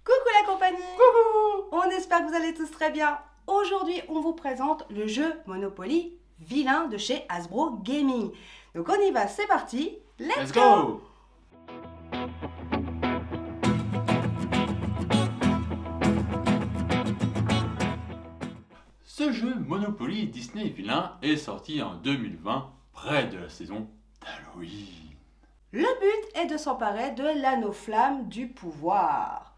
Coucou la compagnie! Coucou! On espère que vous allez tous très bien. Aujourd'hui, on vous présente le jeu Monopoly Vilain de chez Hasbro Gaming. Donc on y va, c'est parti, let's go! Ce jeu Monopoly Disney Vilain est sorti en 2020, près de la saison d'Halloween. Le but est de s'emparer de l'anneau flamme du pouvoir.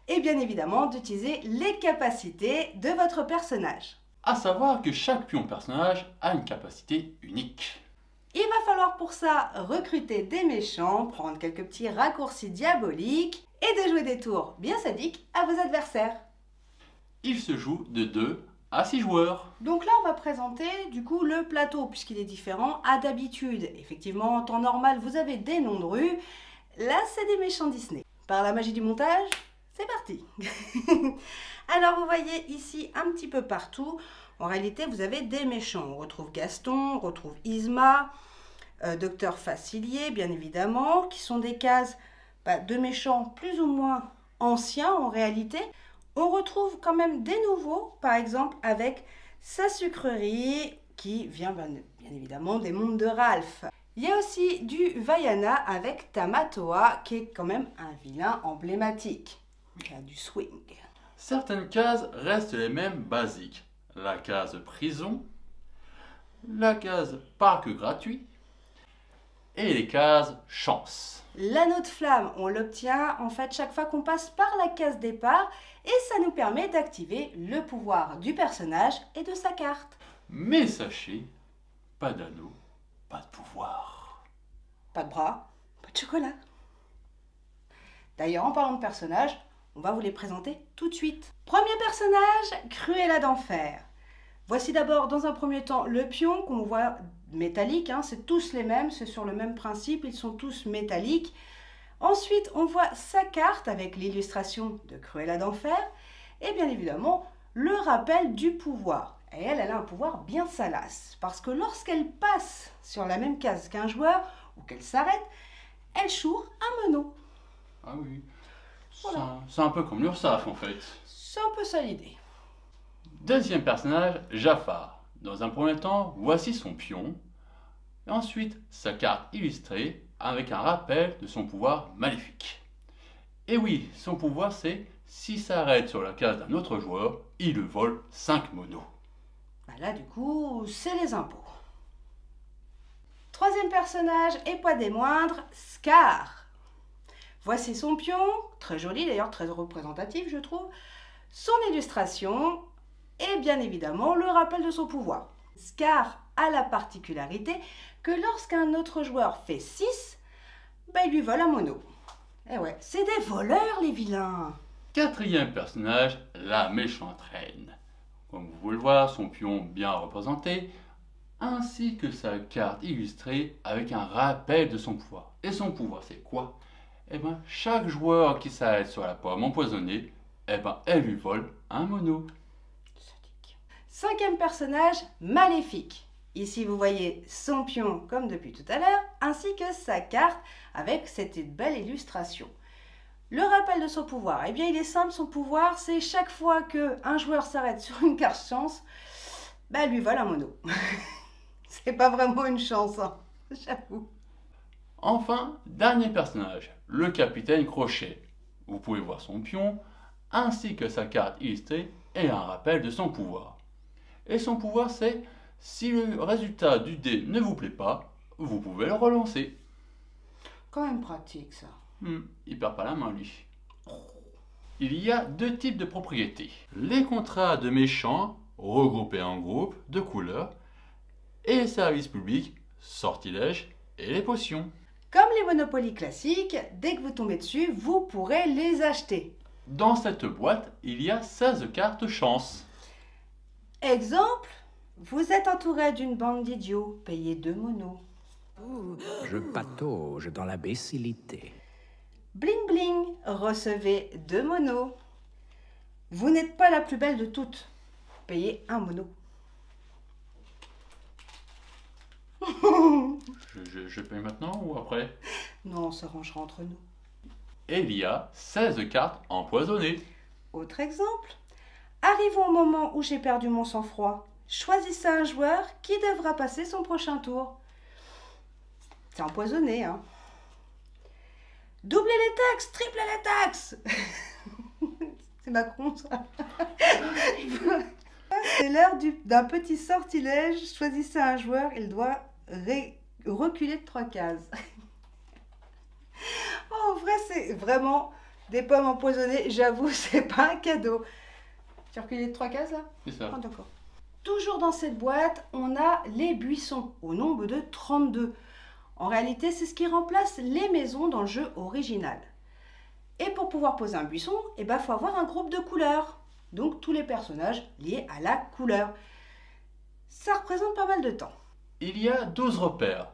Et bien évidemment d'utiliser les capacités de votre personnage. À savoir que chaque pion personnage a une capacité unique. Il va falloir pour ça recruter des méchants, prendre quelques petits raccourcis diaboliques et de jouer des tours bien sadiques à vos adversaires. Il se joue de 2 à 6 joueurs. Donc là, on va présenter du coup le plateau puisqu'il est différent à d'habitude. Effectivement, en temps normal, vous avez des noms de rue. Là, c'est des méchants Disney. Par la magie du montage, c'est parti. Alors, vous voyez ici un petit peu partout. En réalité, vous avez des méchants. On retrouve Gaston, on retrouve Yzma, Docteur Facilier, bien évidemment, qui sont des cases de méchants plus ou moins anciens en réalité. On retrouve quand même des nouveaux, par exemple avec sa sucrerie qui vient bien évidemment des mondes de Ralph. Il y a aussi du Vaiana avec Tamatoa qui est quand même un vilain emblématique. Il y a du swing. Certaines cases restent les mêmes basiques. La case prison, la case parc gratuit et les cases chance. L'anneau de flamme, on l'obtient en fait chaque fois qu'on passe par la case départ et ça nous permet d'activer le pouvoir du personnage et de sa carte. Mais sachez, pas d'anneau, pas de pouvoir. Pas de bras, pas de chocolat. D'ailleurs, en parlant de personnages, on va vous les présenter tout de suite. Premier personnage, Cruella d'Enfer. Voici d'abord dans un premier temps le pion qu'on voit métallique, hein, c'est tous les mêmes, c'est sur le même principe, ils sont tous métalliques. Ensuite, on voit sa carte avec l'illustration de Cruella d'Enfer et bien évidemment le rappel du pouvoir. Et elle a un pouvoir bien salace parce que lorsqu'elle passe sur la même case qu'un joueur ou qu'elle s'arrête, elle choure un mono. Ah oui, Voilà. c'est un peu comme l'URSSAF en fait. C'est un peu ça l'idée. Deuxième personnage, Jafar. Dans un premier temps, voici son pion. Et ensuite, sa carte illustrée avec un rappel de son pouvoir maléfique. Et oui, son pouvoir c'est, s'il s'arrête sur la case d'un autre joueur, il le vole 5 monos. Là du coup, c'est les impôts. Troisième personnage, et pas des moindres, Scar. Voici son pion, très joli d'ailleurs, très représentatif je trouve. Son illustration et bien évidemment le rappel de son pouvoir. Scar a la particularité que lorsqu'un autre joueur fait 6, il lui vole un mono. Et ouais, c'est des voleurs les vilains. Quatrième personnage, la méchante reine. Comme vous pouvez le voir, son pion bien représenté, ainsi que sa carte illustrée avec un rappel de son pouvoir. Et son pouvoir c'est quoi? Eh bien, chaque joueur qui s'arrête sur la pomme empoisonnée, eh ben, elle lui vole un mono. Cinquième personnage, Maléfique. Ici, vous voyez son pion comme depuis tout à l'heure, ainsi que sa carte avec cette belle illustration. Le rappel de son pouvoir, eh bien, il est simple, son pouvoir, c'est chaque fois qu'un joueur s'arrête sur une carte chance, lui vole un mono. C'est pas vraiment une chance, hein, j'avoue. Enfin, dernier personnage, le capitaine Crochet. Vous pouvez voir son pion, ainsi que sa carte illustrée et un rappel de son pouvoir. Et son pouvoir c'est, si le résultat du dé ne vous plaît pas, vous pouvez le relancer. Quand même pratique ça. Il perd pas la main lui. Il y a deux types de propriétés. Les contrats de méchants, regroupés en groupes de couleurs, et les services publics, sortilèges et les potions. Comme les Monopoly classiques, dès que vous tombez dessus, vous pourrez les acheter. Dans cette boîte, il y a 16 cartes chance. Exemple, vous êtes entouré d'une bande d'idiots, payez 2 monos. Je patauge dans l'imbécilité. Bling bling, recevez 2 monos. Vous n'êtes pas la plus belle de toutes, payez 1 mono. Je paye maintenant ou après? Non, on se rangera entre nous. et il y a 16 cartes empoisonnées. Autre exemple. Arrivons au moment où j'ai perdu mon sang-froid. Choisissez un joueur qui devra passer son prochain tour. C'est empoisonné, hein. Doublez les taxes, triplez les taxes. C'est Macron, ça. C'est l'heure d'un petit sortilège. Choisissez un joueur, il doit reculer de 3 cases. Oh, en vrai, c'est vraiment des pommes empoisonnées. J'avoue, c'est pas un cadeau. Tu as reculé de 3 cases, là? C'est ça. Ah, d'accord. Toujours dans cette boîte, on a les buissons, au nombre de 32. En réalité, c'est ce qui remplace les maisons dans le jeu original. Et pour pouvoir poser un buisson, il faut avoir un groupe de couleurs. Donc tous les personnages liés à la couleur. Ça représente pas mal de temps. Il y a 12 repères.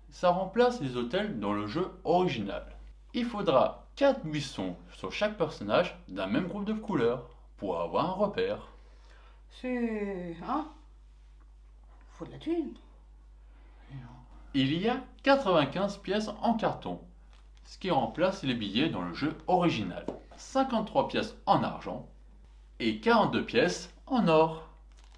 Ça remplace les hôtels dans le jeu original. Il faudra 4 buissons sur chaque personnage d'un même groupe de couleurs pour avoir un repère. C'est... hein? Faut de la thune. Il y a 95 pièces en carton, ce qui remplace les billets dans le jeu original. 53 pièces en argent et 42 pièces en or.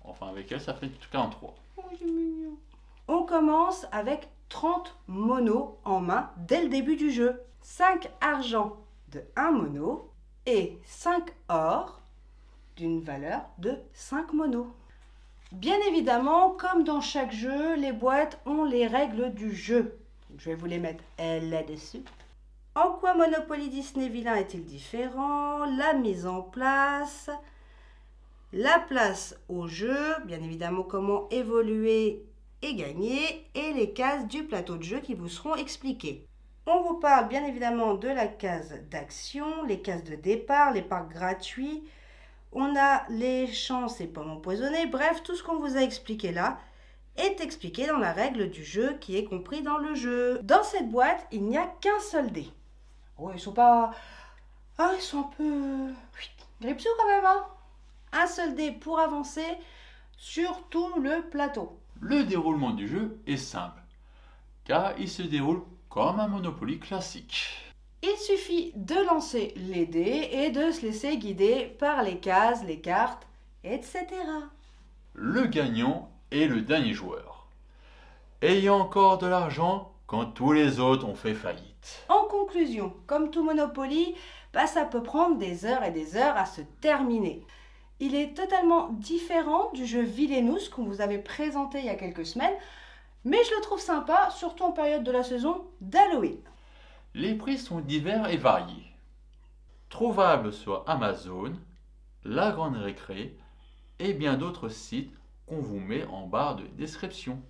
Enfin, avec elle, ça fait 43. Oh, c'est mignon. On commence avec 30 monos en main dès le début du jeu. 5 argent de 1 mono et 5 or d'une valeur de 5 monos. Bien évidemment, comme dans chaque jeu, les boîtes ont les règles du jeu. Je vais vous les mettre là-dessus. En quoi Monopoly Disney Villain est-il différent? La mise en place, la place au jeu, bien évidemment comment évoluer et gagner, et les cases du plateau de jeu qui vous seront expliquées. On vous parle bien évidemment de la case d'action, les cases de départ, les parcs gratuits. On a les chances et pommes empoisonnées. Bref, tout ce qu'on vous a expliqué là est expliqué dans la règle du jeu qui est compris dans le jeu. Dans cette boîte, il n'y a qu'un seul dé. Oh, ils sont pas... ah, ils sont un peu... grippe-sous quand même, hein. Un seul dé pour avancer sur tout le plateau. Le déroulement du jeu est simple, car il se déroule comme un Monopoly classique. Il suffit de lancer les dés et de se laisser guider par les cases, les cartes, etc. Le gagnant est le dernier joueur, ayant encore de l'argent quand tous les autres ont fait faillite. En conclusion, comme tout Monopoly, ça peut prendre des heures et des heures à se terminer. Il est totalement différent du jeu Villainous qu'on vous avait présenté il y a quelques semaines, mais je le trouve sympa, surtout en période de la saison d'Halloween. Les prix sont divers et variés. Trouvables sur Amazon, La Grande Récré et bien d'autres sites qu'on vous met en barre de description.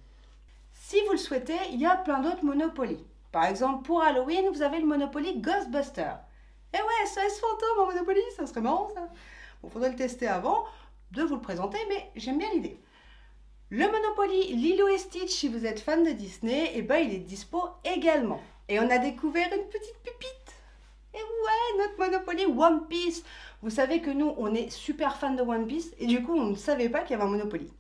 Si vous le souhaitez, il y a plein d'autres Monopoly. Par exemple, pour Halloween, vous avez le Monopoly Ghostbuster. Et ouais, SOS Fantôme en Monopoly, ça serait marrant ça. Bon, faudrait le tester avant de vous le présenter, mais j'aime bien l'idée. Le Monopoly Lilo et Stitch, si vous êtes fan de Disney, il est dispo également. Et on a découvert une petite pépite. Et ouais, notre Monopoly One Piece. Vous savez que nous, on est super fans de One Piece, et du coup, on ne savait pas qu'il y avait un Monopoly.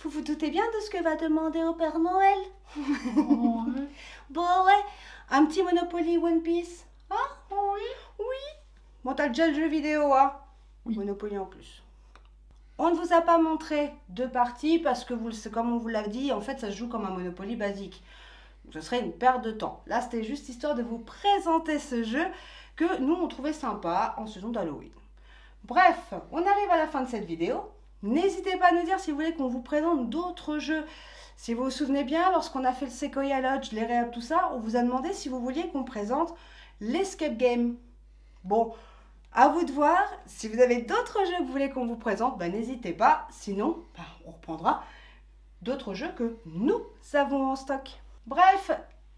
Vous vous doutez bien de ce que va demander au Père Noël? Ouais. Bon ouais, un petit Monopoly One Piece. Hein? Oui. Oui. Bon, t'as déjà le jeu vidéo, hein? Oui. Monopoly en plus. On ne vous a pas montré deux parties parce que, comme on vous l'a dit, en fait, ça se joue comme un Monopoly basique. Ce serait une perte de temps. Là, c'était juste histoire de vous présenter ce jeu que nous, on trouvait sympa en saison d'Halloween. Bref, on arrive à la fin de cette vidéo. N'hésitez pas à nous dire si vous voulez qu'on vous présente d'autres jeux. Si vous vous souvenez bien, lorsqu'on a fait le Sequoia Lodge, les réhab, tout ça, on vous a demandé si vous vouliez qu'on présente l'Escape Game. Bon, à vous de voir. Si vous avez d'autres jeux que vous voulez qu'on vous présente, n'hésitez pas. Sinon, on reprendra d'autres jeux que nous avons en stock. Bref,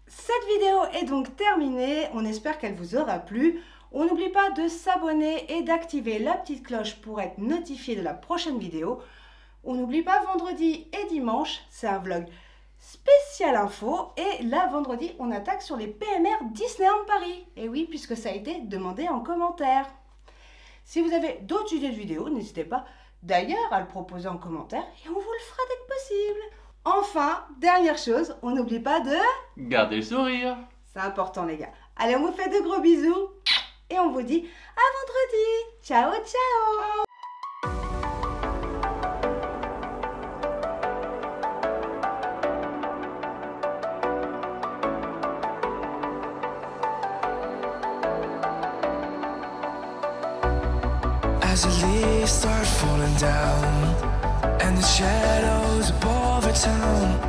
cette vidéo est donc terminée. On espère qu'elle vous aura plu. On n'oublie pas de s'abonner et d'activer la petite cloche pour être notifié de la prochaine vidéo. On n'oublie pas vendredi et dimanche, c'est un vlog spécial info. Et là, vendredi, on attaque sur les PMR Disneyland Paris. Et oui, puisque ça a été demandé en commentaire. Si vous avez d'autres idées de vidéos, n'hésitez pas d'ailleurs à le proposer en commentaire et on vous le fera dès que possible. Enfin, dernière chose, on n'oublie pas de... Gardez le sourire. C'est important les gars. Allez, on vous fait de gros bisous. Et on vous dit à vendredi. Ciao, ciao. As the leaves start falling down and the shadows above the town